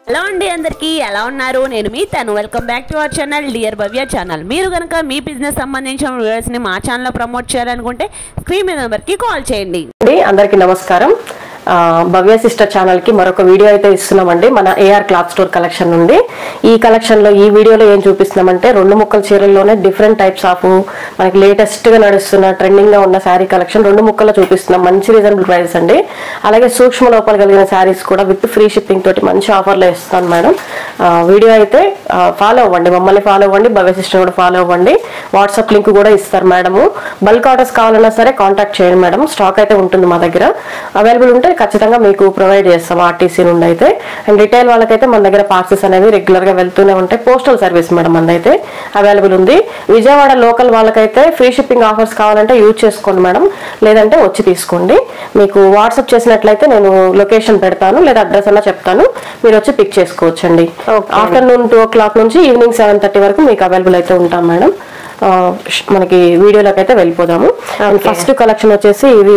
Hello అండి అందరికీ ఎలా ఉన్నారు నేను మీ తను welcome back to our channel dear Bhavya channel మీరు గనుక మీ బిజినెస్ సంబంధించిన వీడియోస్ ని మా ఛానల్లో ప్రమోట్ చేయాలనుకుంటే స్క్రీన్ మీద నెంబర్కి కాల్ చేయండి అందరికీ నమస్కారం భవ్య సిస్టర్ ఛానల్ కి మరొక వీడియో అయితే ఇస్తున్నామండి మన ఏఆర్ క్లాత్ స్టోర్ కలెక్షన్ నుండి ఈ కలెక్షన్ లో ఈ వీడియోలో ఏం చూపిస్తున్నామంటే రెండు ముక్కల చీరల్లోనే డిఫరెంట్ టైప్స్ ఆఫ్ మనకి లేటెస్ట్ గా నడుస్తున్న ట్రెండింగ్ గా ఉన్న శారీ కలెక్షన్ రెండు ముక్కల్లో చూపిస్తున్నాం మంచి రీజనబుల్ ప్రైస్ అండి అలాగే సూక్ష్మ లోపాలు కలిగిన శారీస్ కూడా విత్ ఫ్రీ షిప్పింగ్ తోటి మంచి ఆఫర్లో ఇస్తాను మేడం వీడియో అయితే ఫాలో అవ్వండి మమ్మల్ని ఫాలో అవ్వండి భవ్య సిస్టర్ కూడా ఫాలో అవ్వండి వాట్సాప్ లింక్ కూడా ఇస్తారు మేడం బల్క్ ఆర్డర్స్ కావాలన్నా సరే కాంటాక్ట్ చేయండి మేడం స్టాక్ అయితే ఉంటుంది మా దగ్గర అవైలబుల్ ఉంటే ఖచ్చితంగా మీకు ప్రొవైడ్ చేస్తాం ఆర్టీసీ నుండి అయితే అండ్ రిటైల్ వాళ్ళకైతే మన దగ్గర పార్సెస్ అనేవి రెగ్యులర్ గా వెళ్తూనే ఉంటాయి పోస్టల్ సర్వీస్ మేడం మనదైతే అవైలబుల్ ఉంది విజయవాడ లోకల్ వాళ్ళకైతే ఫ్రీ షిప్పింగ్ ఆఫర్స్ కావాలంటే యూజ్ చేసుకోండి మేడం లేదంటే వచ్చి తీసుకోండి మీకు వాట్సాప్ చేసినట్లయితే నేను లొకేషన్ పెడతాను లేదా అడ్రస్ అన్నా చెప్తాను మీరు వచ్చి పిక్ చేసుకోవచ్చండి ఆఫ్టర్నూన్ 2 o'clock నుంచి ఈవినింగ్ 7:30 వరకు మీకు అవైలబుల్ అయితే ఉంటాం మేడం మనకి వీడియోలోకి అయితే వెళ్ళిపోదాము ఫస్ట్ కలెక్షన్ వచ్చేసి ఇవి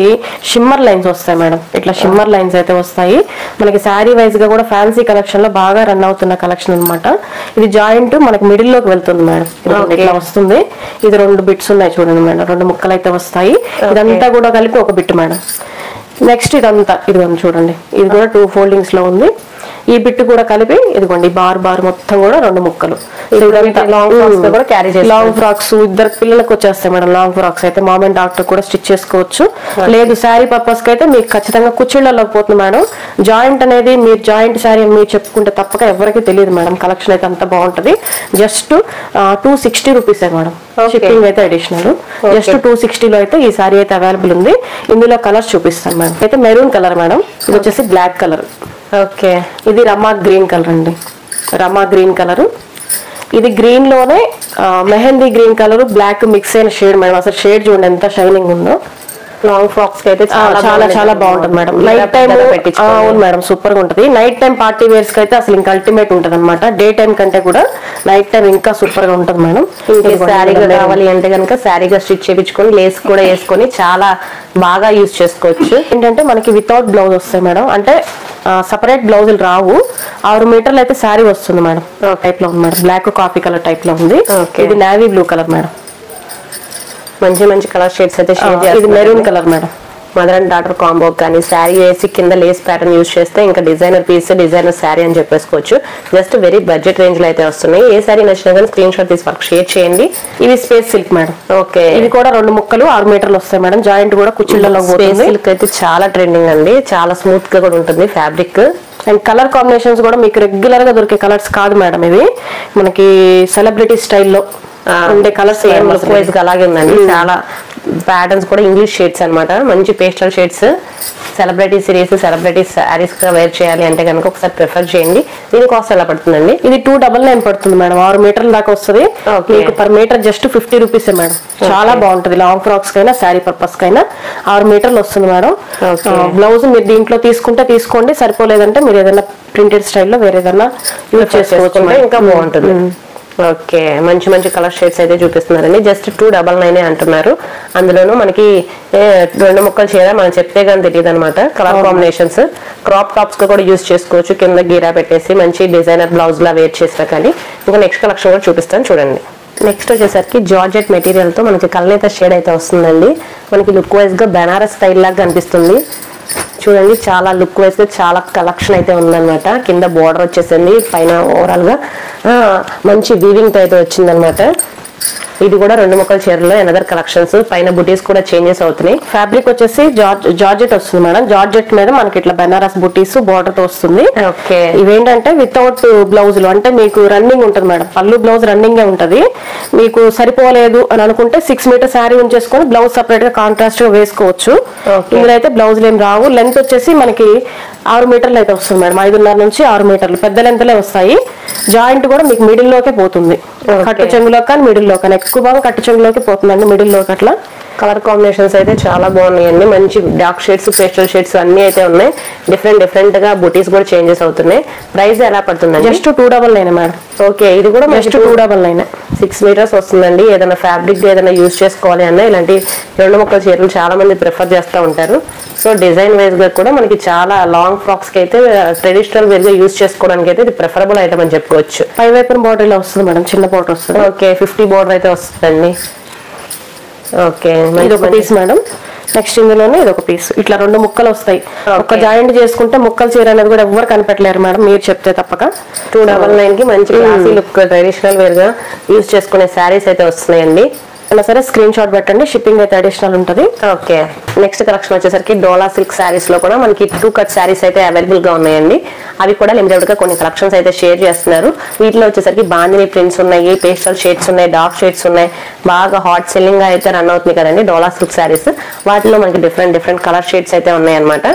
షిమ్మర్ లైన్స్ వస్తాయి మేడం ఇట్లా షిమ్మర్ లైన్స్ అయితే వస్తాయి మనకి శారీ వైజ్ గా కూడా ఫ్యాన్సీ కలెక్షన్ లో బాగా రన్ అవుతున్న కలెక్షన్ అనమాట ఇది జాయింట్ మనకి మిడిల్ లోకి వెళ్తుంది మేడం ఇట్లా వస్తుంది ఇది 2 బిట్స్ ఉన్నాయి చూడండి మేడం 2 ముక్కలు అయితే వస్తాయి ఇదంతా కూడా కలిపి ఒక బిట్ మేడం నెక్స్ట్ ఇదంతా ఇదిగోండి చూడండి ఇది కూడా 2 foldings లో ఉంది ఈ బిట్ కూడా కలిపి ఇదిగోండి బార్ మొత్తం కూడా 2 ముక్కలు లాంగ్ ఫ్రాక్స్ ఇద్దరు పిల్లలకు వచ్చేస్తాయి మేడం లాంగ్ ఫ్రాక్స్ అయితే మామ్ అండ్ డాక్టర్ కూడా స్టిచ్ చేసుకోవచ్చు లేదు శారీ పర్పస్ కి అయితే మీకు ఖచ్చితంగా కుచ్చిళ్ళలోకి పోతుంది మేడం జాయింట్ అనేది మీరు జాయింట్ శారీ మీరు చెప్పుకుంటే తప్పక ఎవరికి తెలియదు మేడం కలెక్షన్ అయితే అంత బాగుంటది జస్ట్ 260 రూపీస్ మేడం షిప్పింగ్ అయితే అడిషనల్ జస్ట్ 260 లో అయితే ఈ శారీ అయితే అవైలబుల్ ఉంది ఇందులో కలర్స్ చూపిస్తాను మేడం అయితే మెరూన్ కలర్ మేడం ఇది వచ్చేసి బ్లాక్ కలర్ ఓకే ఇది రమా గ్రీన్ కలర్ అండి రమా గ్రీన్ కలర్ ఇది గ్రీన్ లోనే mehndi green colour black mix అయిన షేడ్ మేడం అసలు షేడ్ చూడండి ఎంత షైనింగ్ ఉందో లాంగ్ ఫ్రాక్స్ కి అయితే చాలా బాగుంటుంది మేడం నైట్ టైం అవును మేడం సూపర్ గా ఉంటది నైట్ టైం పార్టీ వేర్స్ కి అయితే అసలు ఇంకా అల్టిమేట్ ఉంటది అనమాట డే టైం కంటే కూడా నైట్ టైం ఇంకా సూపర్ గా ఉంటది మేడం శారీగా కావాలి అంటే కనుక శారీగా స్టిచ్ చేయించుకొని లేస్ కూడా వేసుకొని చాలా బాగా యూజ్ చేసుకోవచ్చు ఏంటంటే మనకి వితౌట్ బ్లౌజ్ వస్తాయి మేడం అంటే సపరేట్ బ్లౌజులు రావు 6 మీటర్లు అయితే శారీ వస్తుంది మేడం టైప్ లో ఉంది madam black coffee colour type లో ఉంది ఇది నేవీ బ్లూ కలర్ మేడం మంచి కలర్ షేడ్స్ అయితే ఇది maroon colour madam mother and daughter combo కానీ శారీ వేసి కింద లేస్ ప్యాటర్న్ యూజ్ చేస్తే ఇంకా డిజైనర్ పీస్ డిజైనర్ శారీ అని చెప్పేసుకోవచ్చు జస్ట్ వెరీ బడ్జెట్ రేంజ్ లో అయితే వస్తున్నాయి ఏ శారీ నచ్చినా కానీ స్క్రీన్ షాట్ తీసి వర్క్ షేర్ చేయండి ఇవి స్పేస్ సిల్క్ మేడం ఓకే ఇది కూడా 2 ముక్కలు 6 మీటర్లు వస్తాయి మేడం జాయింట్ కూడా కుచ్చిళ్ళలో స్పేస్ సిల్క్ అయితే చాలా ట్రెండింగ్ అండి చాలా స్మూత్ గా కూడా ఉంటుంది ఫ్యాబ్రిక్ అండ్ కలర్ కాంబినేషన్స్ కూడా మీకు రెగ్యులర్ గా దొరికే కలర్స్ కాదు మేడం ఇవి మనకి సెలబ్రిటీ స్టైల్లో ఉండే కలర్స్ లుక్ వైజ్ గా అలాగే ఉందండి చాలా ప్యాటర్న్స్ కూడా ఇంగ్లీష్ షేడ్స్ అనమాట మంచి pastel shades celebrity series celebrity saris గా వేర్ చేయాలి అంటే కనుక ఒకసారి ప్రిఫర్ చేయండి దీని కాస్ట్ ఎలా పడుతుందండి ఇది 299 పడుతుంది మేడం 6 మీటర్ల దాకా వస్తుంది మీకు per metre just 50 rupees madam చాలా బాగుంటది లాంగ్ ఫ్రాక్స్ కైనా శారీ పర్పస్ కైనా 6 మీటర్లు వస్తుంది మేడం బ్లౌజ్ మీరు దీంట్లో తీసుకుంటే తీసుకోండి సరిపోలేదంటే మీరు ఏదైనా ప్రింటెడ్ స్టైల్లో వేరే ఏదైనా యూజ్ చేసుకోవచ్చు ఇంకా బాగుంటుంది ఓకే మంచి కలర్ షేడ్స్ అయితే చూపిస్తున్నారండి జస్ట్ 299 అంటున్నారు అందులోనూ మనకి 2 ముక్కలు చీర మనం చెప్తే కానీ తెలియదు అనమాట కలర్ కాంబినేషన్స్ క్రాప్ టాప్స్ కూడా యూజ్ చేసుకోవచ్చు కింద గీరా పెట్టేసి మంచి డిజైనర్ బ్లౌజ్ లా వేర్ చేసినా కానీ ఇంకా నెక్స్ట్ కలెక్షన్ కూడా చూపిస్తాను చూడండి నెక్స్ట్ వచ్చేసరికి జార్జెట్ మెటీరియల్ తో మనకి కల్నేత షేడ్ అయితే వస్తుందండి మనకి లుక్ వైజ్ గా బెనారస్ స్టైల్ లాగా కనిపిస్తుంది చూడండి చాలా లుక్ వైజ్ గా చాలా కలెక్షన్ అయితే ఉందన్నమాట కింద బోర్డర్ వచ్చేసింది పైన ఓవరాల్ గా మంచి వీవింగ్ తో అయితే వచ్చిందనమాట ఇది కూడా 2 ముక్కల చీరలో ఎనదర్ కలెక్షన్స్ పైన బుటీస్ కూడా చేంజెస్ అవుతున్నాయి ఫ్యాబ్రిక్ వచ్చేసి జార్జెట్ వస్తుంది మేడం జార్జెట్ మీద మనకి ఇట్లా బెనారస్ బుటీస్ బోర్డర్ తో వస్తుంది ఓకే ఇవేంటంటే వితౌట్ బ్లౌజులు అంటే మీకు రన్నింగ్ ఉంటుంది మేడం పళ్ళు బ్లౌజ్ రన్నింగ్ గా ఉంటది మీకు సరిపోలేదు అని అనుకుంటే 6 మీటర్ శారీ ఉంచేసుకొని బ్లౌజ్ సపరేట్ గా కాంట్రాస్ట్ గా వేసుకోవచ్చు ఇందులో అయితే బ్లౌజులు ఏం రావు లెంత్ వచ్చేసి మనకి 6 మీటర్లు అయితే వస్తుంది మేడం 5.5 నుంచి 6 మీటర్లు పెద్ద లెంత్లే వస్తాయి జాయింట్ కూడా మీకు మిడిల్ లోకే పోతుంది కట్టు చెంగులో కానీ మిడిల్ లో కానీ ఎక్కువ బాగా కట్టు చెంగులోకి పోతుందండి మిడిల్ లోకి అట్లా కలర్ కాంబినేషన్స్ అయితే చాలా బాగున్నాయండి మంచి డార్క్ షేడ్స్ పేస్టల్ షేడ్స్ అన్ని అయితే ఉన్నాయి డిఫరెంట్ గా బుటీస్ కూడా చేంజెస్ అవుతున్నాయి ప్రైస్ ఎలా పడుతుందండి జస్ట్ 299 మేడం ఓకే ఇది కూడా జస్ట్ 299 6 మీటర్స్ వస్తుందండి. ఏదైనా ఫ్యాబ్రిక్ ఏదైనా యూజ్ చేసుకోవాలి అన్న ఇలాంటి 2 ముక్కల చీరలు చాలా మంది ప్రిఫర్ చేస్తూ ఉంటారు. సో డిజైన్ వైజ్ గా కూడా మనకి చాలా లాంగ్ ఫ్రాక్స్ కి అయితే ట్రెడిషనల్ వేర్ గా యూజ్ చేసుకోవడానికి అయితే ఇది ప్రిఫరబుల్ ఐటమ్ అని చెప్పుకోవచ్చు. పై వైపున బార్డర్ ఇలా వస్తుంది మేడం, చిన్న బార్డర్ వస్తుంది. ఓకే 50 బార్డర్ అయితే వస్తుందండి. ఓకే ఇది ఒక పీస్ మేడం. నెక్స్ట్ ఇందులోనే ఇది ఒక పీస్. ఇట్లా 2 ముక్కలు వస్తాయి. ఒక జాయింట్ చేసుకుంటే ముక్కల చీర అనేది కూడా ఎవరు కనిపెట్టలేరు మేడం, మీరు చెప్తే తప్పక. 299 కి మంచి క్లాసీ లుక్ ట్రెడిషనల్ వేర్ గా యూజ్ చేసుకునే శారీస్ అయితే వస్తున్నాయండి. అయినా సరే స్క్రీన్ షాట్ పెట్టండి, షిప్పింగ్ అయితే అడిషనల్ ఉంటుంది. ఓకే నెక్స్ట్ కలెక్షన్ వచ్చేసరికి డోలా సిల్క్ శారీస్ లో కూడా మనకి 2 కట్ శారీస్ అయితే అవైలబుల్ గా ఉన్నాయండి. అవి కూడా లిమిటెడ్ గా కొన్ని కలెక్షన్స్ అయితే షేర్ చేస్తున్నారు. వీటిలో వచ్చేసరికి బాందిని ప్రింట్స్ ఉన్నాయి, పేస్టల్ షేడ్స్ ఉన్నాయి, డార్క్ షేడ్స్ ఉన్నాయి. బాగా హాట్ సెల్లింగ్ గా అయితే రన్ అవుతుంది కదండి డోలా సిల్క్ శారీస్. వాటిలో మనకి డిఫరెంట్ కలర్ షేడ్స్ అయితే ఉన్నాయి అనమాట.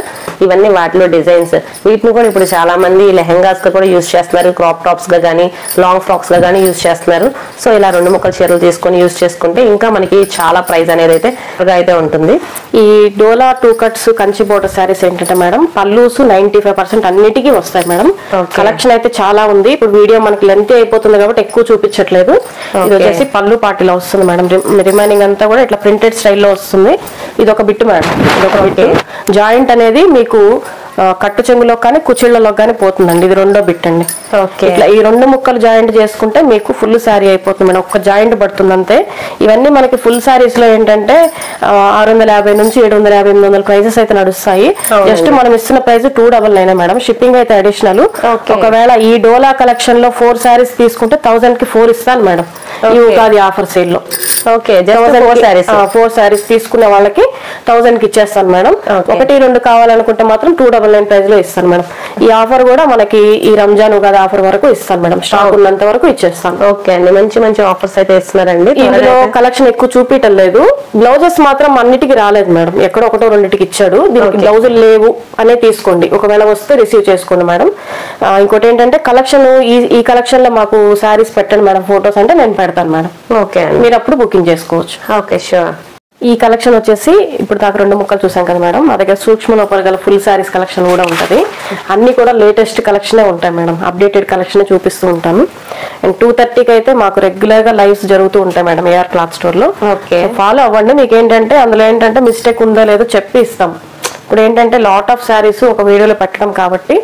ఇవన్నీ వాటిలో డిజైన్స్. వీటిని కూడా ఇప్పుడు చాలా మంది లెహెంగాస్ గా కూడా యూజ్ చేస్తున్నారు, క్రాప్ టాప్స్ గా కానీ లాంగ్ ఫ్రాక్స్ గా కానీ యూజ్ చేస్తున్నారు. సో ఇలా 2 ముక్కల చీరలు తీసుకొని యూజ్ చేసుకుంటే ఇంకా మనకి చాలా ప్రైస్ అనేది అయితే ఉంటుంది. ఈ డోలా 2 కట్స్ కంచి బోర్డర్ శారీస్ ఏంటంటే మేడం పల్లూస్ 95% అన్నిటికీ వస్తాయి మేడం. కలెక్షన్ అయితే చాలా ఉంది. ఇప్పుడు వీడియో మనకి లెంత్ అయిపోతుంది కాబట్టి ఎక్కువ చూపించట్లేదు. ఇది వచ్చేసి పళ్ళు పార్టీలో వస్తుంది మేడం. రిమైనింగ్ అంతా కూడా ఇట్లా ప్రింటెడ్ స్టైల్లో వస్తుంది. ఇది ఒక బిట్ మేడం, ఇది ఒక బిట్. జాయింట్ అనేది మీకు కట్టు చెంగులో కానీ కుచ్చిళ్లలో కానీ పోతుందండి. ఇది 2వ బిట్ అండి. ఇట్లా ఈ 2 ముక్కలు జాయింట్ చేసుకుంటే మీకు ఫుల్ శారీ అయిపోతుంది మేడం. ఒక్క జాయింట్ పడుతుంది అంతే. ఇవన్నీ మనకి ఫుల్ శారీస్ లో ఏంటంటే 650 నుంచి 750, 800 ప్రైజెస్ అయితే నడుస్తాయి. జస్ట్ మనం ఇస్తున్న ప్రైస్ 299 మేడం. షిప్పింగ్ అయితే అడిషనల్. ఒకవేళ ఈ డోలా కలెక్షన్ లో 4 శారీస్ తీసుకుంటే 1000 కి 4 ఇస్తాను మేడం ఈ ఉగాది ఆఫర్ సేల్ లో. ఓకే 4 శారీస్ తీసుకునే వాళ్ళకి 1000 కి ఇచ్చేస్తాను మేడం. 1, 2 కావాలనుకుంటే మాత్రం 299 ప్రైస్ లో ఇస్తాను మేడం. ఈ ఆఫర్ కూడా మనకి ఈ రంజాన్ ఉగాది ఆఫర్ వరకు ఇస్తాను మేడం. స్టాక్ ఉన్నంత వరకు ఇచ్చేస్తాను. ఓకే అండి మంచి ఆఫర్స్ అయితే ఇస్తున్నారండి. ఇందులో కలెక్షన్ ఎక్కువ చూపించడం లేదు. బ్లౌజెస్ మాత్రం అన్నిటికీ రాలేదు మేడం, ఎక్కడో 1-2కి ఇచ్చాడు. దీనికి బ్లౌజులు లేవు అనే తీసుకోండి, ఒకవేళ వస్తే రిసీవ్ చేసుకోండి మేడం. ఇంకోటి ఏంటంటే కలెక్షన్ ఈ కలెక్షన్ లో మాకు శారీస్ పెట్టండి మేడం ఫొటోస్ అంటే నేను పెడతాను మేడం. ఓకే మీరు అప్పుడు బుకింగ్ చేసుకోవచ్చు. Okay sure. ఈ కలెక్షన్ వచ్చేసి ఇప్పుడు దాకా 2 ముక్కలు చూసాం కదా మేడం. మా దగ్గర సూక్ష్మ లోపల గల ఫుల్ శారీస్ కలెక్షన్ కూడా ఉంటుంది. అన్ని కూడా లేటెస్ట్ కలెక్షనే ఉంటాయి మేడం. అప్డేటెడ్ కలెక్షన్ చూపిస్తూ ఉంటాను. అండ్ 2:30కి అయితే మాకు రెగ్యులర్ గా లైవ్స్ జరుగుతూ ఉంటాయి మేడం ఏఆర్ క్లాత్ స్టోర్ లో. ఓకే ఫాలో అవ్వండి. మీకు ఏంటంటే అందులో ఏంటంటే మిస్టేక్ ఉందో లేదో చెప్పి ఇస్తాం. ఇప్పుడు ఏంటంటే లాట్ ఆఫ్ శారీస్ ఒక వీడియోలో పెట్టడం కాబట్టి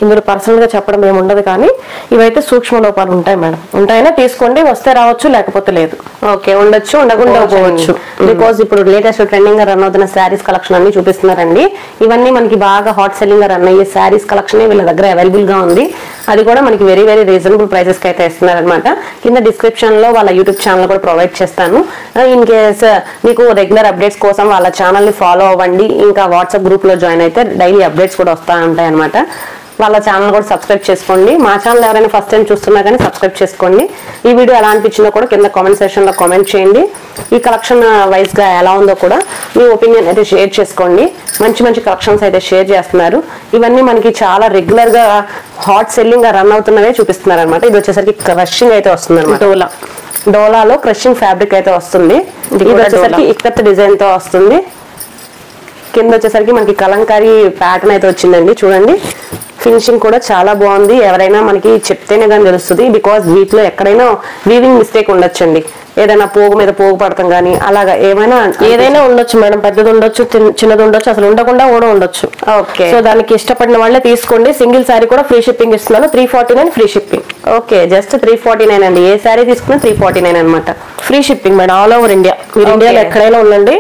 ఇందులో పర్సనల్ గా చెప్పడం ఏమి ఉండదు. కానీ ఇవైతే సూక్ష్మ లోపాలు ఉంటాయి మేడం. ఉంటాయనే తీసుకోండి, వస్తే రావచ్చు లేకపోతే లేదు. ఓకే ఉండొచ్చు ఉండకపోవచ్చు. బికాస్ ఇప్పుడు లేటెస్ట్ ట్రెండింగ్ గా రన్ అవుతున్న శారీస్ కలెక్షన్ అన్ని చూపిస్తున్నారండి. ఇవన్నీ మనకి బాగా హాట్ సెల్లింగ్ గా రన్ అయ్యే శారీస్ కలెక్షన్ వీళ్ళ దగ్గర అవైలబుల్ గా ఉంది. అది కూడా మనకి వెరీ రీజనబుల్ ప్రైసెస్ కి అయితే ఇస్తున్నారు అనమాట. కింద డిస్క్రిప్షన్ లో వాళ్ళ యూట్యూబ్ ఛానల్ కూడా ప్రొవైడ్ చేస్తాను. ఇన్ కేస్ మీకు రెగ్యులర్ అప్డేట్స్ కోసం వాళ్ళ ఛానల్ ని ఫాలో అవ్వండి. ఇంకా వాట్సాప్ గ్రూప్ లో జాయిన్ అయితే డైలీ అప్డేట్స్ కూడా వస్తూ ఉంటాయి అనమాట. వాళ్ళ ఛానల్ కూడా సబ్స్క్రైబ్ చేసుకోండి. మా ఛానల్ ఎవరైనా ఫస్ట్ టైం చూస్తున్నా కానీ సబ్స్క్రైబ్ చేసుకోండి. ఈ వీడియో ఎలా అనిపించిందో కూడా కింద కామెంట్ సెక్షన్ లో కామెంట్ చేయండి. ఈ కలెక్షన్ వైజ్ గా ఎలా ఉందో కూడా మీ ఒపీనియన్ అయితే షేర్ చేసుకోండి. మంచి కలెక్షన్స్ అయితే షేర్ చేస్తున్నారు. ఇవన్నీ మనకి చాలా రెగ్యులర్ గా హాట్ సెల్లింగ్ గా రన్ అవుతున్నవే చూపిస్తున్నారు అనమాట. ఇది వచ్చేసరికి క్రషింగ్ అయితే వస్తుంది అనమాట. డోలాలో క్రషింగ్ ఫ్యాబ్రిక్ అయితే వస్తుంది. ఇది వచ్చేసరికి ఇక్కత్ డిజైన్ తో వస్తుంది. కింద వచ్చేసరికి మనకి కలంకారీ ప్యాటర్న్ అయితే వచ్చిందండి. చూడండి ఫినిషింగ్ కూడా చాలా బాగుంది. ఎవరైనా మనకి చెప్తేనే కానీ తెలుస్తుంది. బికాస్ వీటిలో ఎక్కడైనా వీవింగ్ మిస్టేక్ ఉండొచ్చండి. ఏదైనా పోగు మీద పోగు పడతాం కానీ అలాగా ఏదైనా ఉండొచ్చు మేడం. పెద్దది ఉండొచ్చు, చిన్నది ఉండొచ్చు, అసలు ఉండకుండా కూడా ఉండొచ్చు. ఓకే సో దానికి ఇష్టపడిన వాళ్ళే తీసుకోండి. సింగిల్ శారీ కూడా ఫ్రీ షిప్పింగ్ ఇస్తున్నాను. 349 ఫ్రీ షిప్పింగ్. ఓకే జస్ట్ 349 అండి. ఏ శారీ తీసుకున్నా 349 అనమాట. Free shipping madam. All over India. మీరు ఇండియాలో ఎక్కడైనా ఉండండి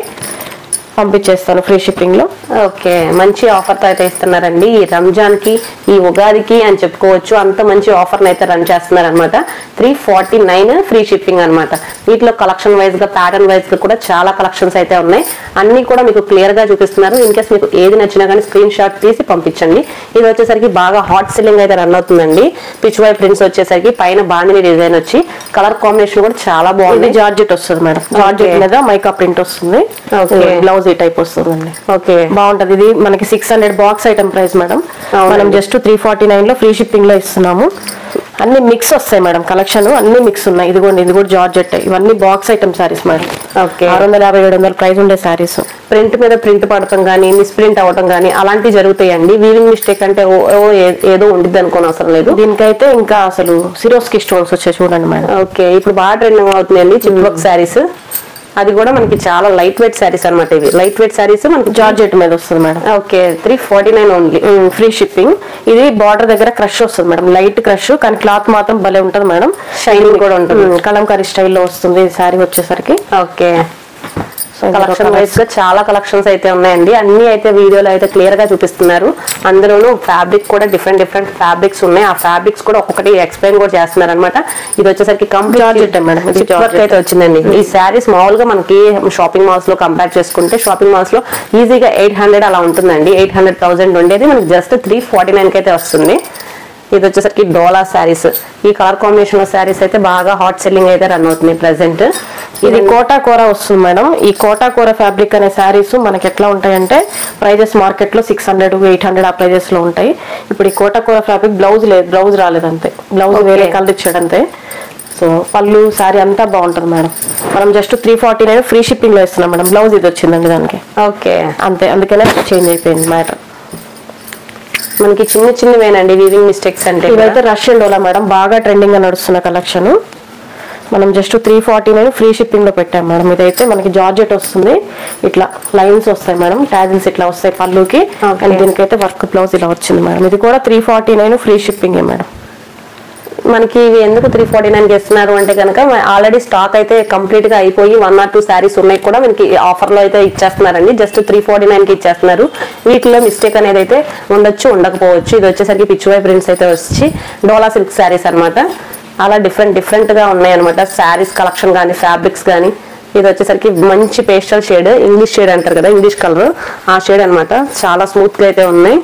పంపించేస్తాను ఫ్రీ షిప్పింగ్ లో. ఓకే మంచి ఆఫర్ తో అయితే ఇస్తున్నారండి. ఈ రంజాన్ కి ఈ ఉగాదికి అని చెప్పుకోవచ్చు. అంత మంచి ఆఫర్ అయితే రన్ చేస్తున్నారు అనమాట. 349 ఫ్రీ షిప్పింగ్ అనమాట. వీటిలో కలెక్షన్ వైజ్ గా ప్యాటర్న్ వైజ్ గా కూడా చాలా కలెక్షన్స్ అయితే ఉన్నాయి. అన్ని కూడా మీకు క్లియర్ గా చూపిస్తున్నారు. ఇన్ కేస్ మీకు ఏది నచ్చినా కానీ స్క్రీన్ షాట్ తీసి పంపించండి. ఇది వచ్చేసరికి బాగా హాట్ సెల్లింగ్ అయితే రన్ అవుతుందండి. పిచ్ వై ప్రింట్స్ వచ్చేసరికి పైన బాందిని డిజైన్ వచ్చి కలర్ కాంబినేషన్ కూడా చాలా బాగుంది. జార్జెట్ వస్తుంది మేడం. జార్జెట్ మీద మైకా ప్రింట్ వస్తుంది. బ్లౌజ్ ఈ టైప్ వస్తుందండి. ఓకే బాగుంటది. ఇది మనకి 600 బాక్స్ ఐటమ్ ప్రైస్ మేడం. మనం జస్ట్ 349 లో ఫ్రీ షిప్పింగ్ లో ఇస్తున్నాము. అన్ని మిక్స్ వస్తాయి మేడం, కలెక్షన్ అన్ని మిక్స్ ఉన్నాయి. ఇదిగోండి, ఇది కూడా జార్జెట్, ఇవన్నీ box item saris madam. Okay, 650-700 price ఉండే శారీస్. ప్రింట్ మీద ప్రింట్ పడటం కానీ మిస్ ప్రింట్ అవటం కానీ అలాంటివి జరుగుతాయండి. వీవింగ్ మిస్టేక్ అంటే ఏదో ఉండిద్ది అనుకోని అవసరం లేదు. దీనికైతే ఇంకా అసలు సిరోస్కి స్టోన్స్ వచ్చాయి చూడండి మేడం. ఓకే, ఇప్పుడు బాగా ట్రెండింగ్ అవుతున్నాయండి చిప్ వర్క్ శారీస్. అది కూడా మనకి చాలా లైట్ వెయిట్ శారీస్ అనమాట. ఇవి లైట్ వెయిట్ శారీస్ మనకి జార్జెట్ మీద వస్తుంది madam. Okay, 349 only, free shipping. ఇది బార్డర్ దగ్గర క్రష్ వస్తుంది మేడం, లైట్ క్రష్, కానీ క్లాత్ మాత్రం భలే ఉంటుంది మేడం. షైనింగ్ కూడా ఉంటుంది. కలంకారీ స్టైల్లో వస్తుంది ఈ శారీ వచ్చేసరికి. ఓకే, కలెక్షన్ వైజ్ గా చాలా కలెక్షన్స్ అయితే ఉన్నాయండి. అన్ని అయితే వీడియోలో అయితే క్లియర్ గా చూపిస్తున్నారు. అందులోనూ ఫ్యాబ్రిక్ కూడా డిఫరెంట్ ఫ్యాబ్రిక్స్ ఉన్నాయి. ఆ ఫ్యాబ్రిక్స్ కూడా ఒక్కొక్కటి ఎక్స్ప్లెయిన్ కూడా చేస్తున్నారు అనమాట. ఇది వచ్చేసరికి కంప్లీట్ వర్క్ అయితే వచ్చిందండి. ఈ శారీస్ మామూలుగా మనకి షాపింగ్ మాల్స్ లో కంపేర్ చేసుకుంటే షాపింగ్ మాల్స్ లో ఈజీగా 800 అలా ఉంటుందండి. 800,000 ఉండేది మనకి జస్ట్ 349 కి అయితే వస్తుంది. ఇది వచ్చేసరికి డోలా శారీస్. ఈ కలర్ కాంబినేషన్ లో శారీస్ అయితే బాగా హాట్ సెల్లింగ్ అయితే రన్ అవుతుంది ప్రెసెంట్. ఇది కోటా కూర వస్తుంది మేడం. ఈ కోటా కూర ఫ్యాబ్రిక్ అనే శారీస్ మనకి ఎట్లా ఉంటాయంటే ప్రైజెస్ మార్కెట్ లో 600-800 ఆ ప్రైజెస్ లో ఉంటాయి. ఇప్పుడు ఈ కోటా కూర ఫ్యాబ్రిక్ బ్లౌజ్ లేదు, బ్లౌజ్ రాలేదు అంతే, బ్లౌజ్ వేరే కలర్ ఇచ్చాడు అంతే. సో పళ్ళు శారీ అంతా బాగుంటుంది మేడం. మనం జస్ట్ 349 ఫ్రీ షిప్పింగ్ లో ఇస్తున్నాం మేడం. బ్లౌజ్ ఇది వచ్చిందండి దానికి. ఓకే, అంతే, అందుకనే చేంజ్ అయిపోయింది మ్యాటర్. మనకి చిన్నవేనండి వీవింగ్ మిస్టేక్స్ అంటే. ఇవైతే రష్యన్ డోలా మేడం, బాగా ట్రెండింగ్ గా నడుస్తున్న కలెక్షన్. మనం జస్ట్ 349 ఫ్రీ షిప్పింగ్ లో పెట్టాం మేడం. ఇదైతే మనకి జార్జెట్ వస్తుంది, ఇట్లా లైన్స్ వస్తాయి మేడం, టాజిల్స్ ఇట్లా వస్తాయి పళ్ళుకి. అండ్ దీనికైతే వర్క్ బ్లౌజ్ ఇలా వచ్చింది మేడం. ఇది కూడా 349 ఫ్రీ షిప్పింగ్ మేడం. మనకి ఇవి ఎందుకు 349 ఇస్తున్నారు అంటే కనుక ఆల్రెడీ స్టాక్ అయితే కంప్లీట్ గా అయిపోయి 1 or 2 శారీస్ ఉన్నాయి కూడా మనకి ఆఫర్ లో అయితే ఇచ్చేస్తున్నారండి. జస్ట్ 349 కి ఇచ్చేస్తున్నారు. వీటిలో మిస్టేక్ అనేది అయితే ఉండొచ్చు, ఉండకపోవచ్చు. ఇది వచ్చేసరికి పిచ్చువై ప్రింట్స్ అయితే వచ్చి డోలా సిల్క్ శారీస్ అనమాట. అలా డిఫరెంట్ గా ఉన్నాయి అనమాట శారీస్ కలెక్షన్ కానీ ఫ్యాబ్రిక్స్ కానీ. ఇది వచ్చేసరికి మంచి పేస్టల్ షేడ్, ఇంగ్లీష్ షేడ్ అంటారు కదా, ఇంగ్లీష్ కలర్, ఆ షేడ్ అనమాట. చాలా స్మూత్ గా అయితే ఉన్నాయి.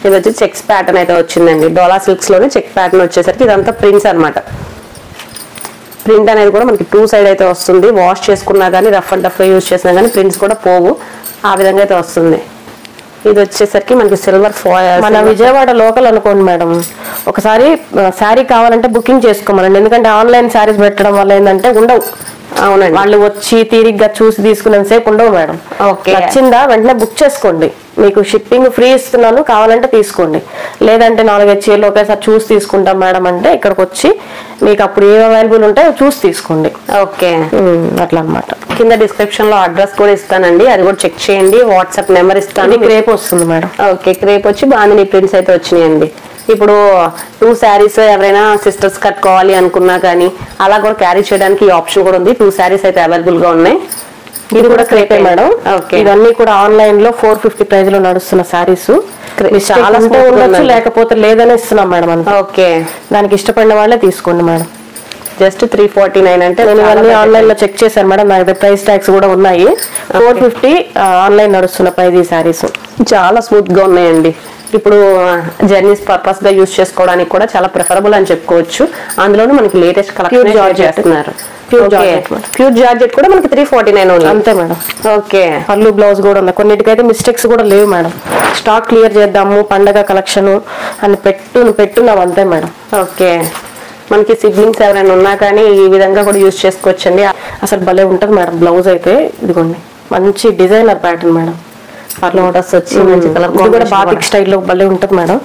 ఇది వచ్చి చెక్స్ ప్యాటర్న్ అయితే వచ్చిందండి. డోలా సిల్క్స్ లోనే చెక్ ప్యాటర్న్ వచ్చేసరికి ఇదంతా ప్రింట్స్ అనమాట. ప్రింట్ అనేది కూడా మనకి 2 సైడ్ అయితే వస్తుంది. వాష్ చేసుకున్నా కానీ రఫ్ అండ్ టఫ్ యూజ్ చేసినా కానీ ప్రింట్స్ కూడా పోవు, ఆ విధంగా అయితే వస్తుంది. ఇది వచ్చేసరికి మనకి సిల్వర్ ఫాయిల్. మన విజయవాడ లోకల్ అనుకోండి మేడం, ఒకసారి శారీ కావాలంటే బుకింగ్ చేసుకోమనండి. ఎందుకంటే ఆన్లైన్ శారీస్ పెట్టడం వల్ల ఏంటంటే ఉండవు. అవునండి, వాళ్ళు వచ్చి తీరిగ్గా చూసి తీసుకునే సేపు ఉండవు మేడం. ఓకే, నచ్చిందా వెంటనే బుక్ చేసుకోండి. మీకు షిప్పింగ్ ఫ్రీ ఇస్తున్నాను, కావాలంటే తీసుకోండి. లేదంటే 4-5 చీరలు ఒకేసారి చూసి తీసుకుంటాం మేడం అంటే ఇక్కడికి వచ్చి మీకు అప్పుడు ఏం అవైలబుల్ ఉంటాయో చూసి తీసుకోండి. ఓకే, అట్లా అనమాట. కింద డిస్క్రిప్షన్ లో అడ్రస్ కూడా ఇస్తానండి, అది కూడా చెక్ చేయండి. వాట్సాప్ నెంబర్ ఇస్తాను. క్రేప్ వస్తుంది మేడం. ఓకే, క్రేప్ వచ్చి బాగుంది ప్రింట్స్ అయితే వచ్చినాయండి. ఇప్పుడు 2 శారీస్ ఎవరైనా సిస్టర్స్ కట్టుకోవాలి అనుకున్నా కానీ అలా కూడా క్యారీ చేయడానికి ఈ ఆప్షన్ కూడా ఉంది. 2 శారీస్ అయితే అవైలబుల్ గా ఉన్నాయి. ఇది కూడా క్రేపే మేడం. ఇవన్నీ కూడా ఆన్లైన్ లో 450 ప్రైస్ లో నడుస్తున్న శారీస్. చాలా ఉండొచ్చు, లేకపోతే లేదని ఇస్తున్నాం మేడం అంతా. ఓకే, దానికి ఇష్టపడిన వాళ్ళే తీసుకోండి మేడం. జస్ట్ 349 అంటే నేను ఇవన్నీ ఆన్లైన్ లో చెక్ చేశాను మేడం. నా దగ్గర ప్రైస్ ట్యాగ్స్ కూడా ఉన్నాయి. 450 ఆన్లైన్ నడుస్తున్న ప్రైస్ ఈ శారీస్. చాలా స్మూత్ గా ఉన్నాయండి. ఇప్పుడు జర్నీస్ పర్పస్ గా యూజ్ చేసుకోవడానికి కూడా చాలా ప్రిఫరబుల్ అని చెప్పుకోవచ్చు. అందులోనూ మనకి లేటెస్ట్ కలెక్షన్ చేస్తున్నారు. ప్యూర్ జార్జెట్ కూడా మనకి 349 అంతే మేడం. ఓకే, పళ్ళు బ్లౌజ్ కూడా ఉంది. కొన్నిటికైతే మిస్టేక్స్ కూడా లేవు మేడం. స్టాక్ క్లియర్ చేద్దాము, పండగ కలెక్షన్ అని పెట్టున్నాం అంతే మేడం. ఓకే, మనకి సిబ్లింగ్స్ ఎవరైనా ఉన్నా కానీ ఈ విధంగా కూడా యూజ్ చేసుకోవచ్చండి. అసలు భలే ఉంటుంది మేడం. బ్లౌజ్ అయితే ఇదిగోండి, మంచి డిజైనర్ ప్యాటర్న్ మేడం. మోటార్స్ వచ్చి మంచి కలర్ కూడా బాతిక్ స్టైల్లో భలే ఉంటుంది మేడం.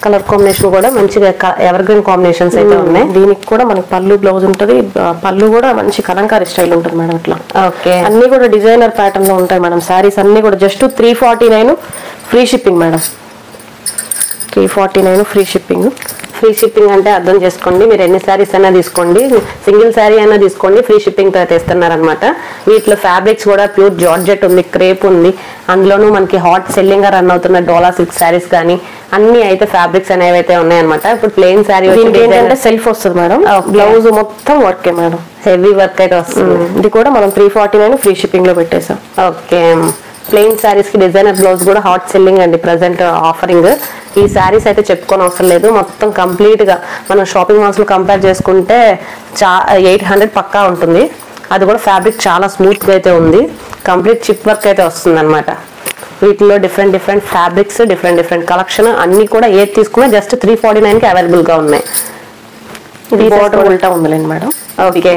కలర్ కాంబినేషన్ కూడా మంచిగా ఎవర్ గ్రీన్ కాంబినేషన్స్ అయితే ఉన్నాయి. దీనికి కూడా మనకి పళ్ళు బ్లౌజ్ ఉంటుంది. పళ్ళు కూడా మంచి కలంకారీ స్టైల్ ఉంటుంది మేడం. ఇట్లా ఓకే, అన్ని కూడా డిజైనర్ ప్యాటర్న్ లో ఉంటాయి మేడం. శారీస్ అన్ని కూడా just 349 free shipping madam. 349 free shipping. Free shipping అంటే అర్థం చేసుకోండి, మీరు ఎన్ని శారీస్ అయినా తీసుకోండి, సింగిల్ శారీ అయినా తీసుకోండి, ఫ్రీ షిప్పింగ్ తో తెస్తున్నారనమాట. వీటిలో ఫ్యాబ్రిక్స్ కూడా ప్యూర్ జార్జెట్ ఉంది, క్రేప్ ఉంది. అందులోనూ మనకి హాట్ సెల్లింగ్ గా రన్ అవుతున్న డోలా సిల్క్ శారీస్ కానీ అన్ని అయితే ఫ్యాబ్రిక్స్ అనేవి అయితే ఉన్నాయన్నమాట. ఇప్పుడు ప్లెయిన్ శారీ ఏంటంటే సెల్ఫ్ వస్తుంది మేడం. బ్లౌజ్ మొత్తం వర్క్ మేడం, హెవీ వర్క్ అయితే వస్తుంది. ఇది కూడా మనం 349 ఫ్రీ షిప్పింగ్ లో పెట్టేసాం. ఓకే, ప్లెయిన్ శారీస్ కి డిజైనర్ బ్లౌజ్ కూడా హాట్ సెల్లింగ్ అండి ప్రెసెంట్ ఆఫరింగ్. ఈ శారీస్ అయితే చెప్పుకోని అవసరం లేదు, మొత్తం కంప్లీట్ గా మనం షాపింగ్ మాల్స్ లో కంపేర్ చేసుకుంటే 800 పక్కా ఉంటుంది. అది కూడా ఫ్యాబ్రిక్ చాలా స్మూత్ గా అయితే ఉంది. కంప్లీట్ చిప్ వర్క్ అయితే వస్తుంది అనమాట. వీటిలో డిఫరెంట్ ఫ్యాబ్రిక్స్, డిఫరెంట్ కలెక్షన్ అన్ని కూడా ఏది తీసుకున్నా జస్ట్ 349 కి అవైలబుల్ గా ఉన్నాయి. ఇది బోర్డర్ ఉల్టా ఉందిలేండి మేడం. ఓకే,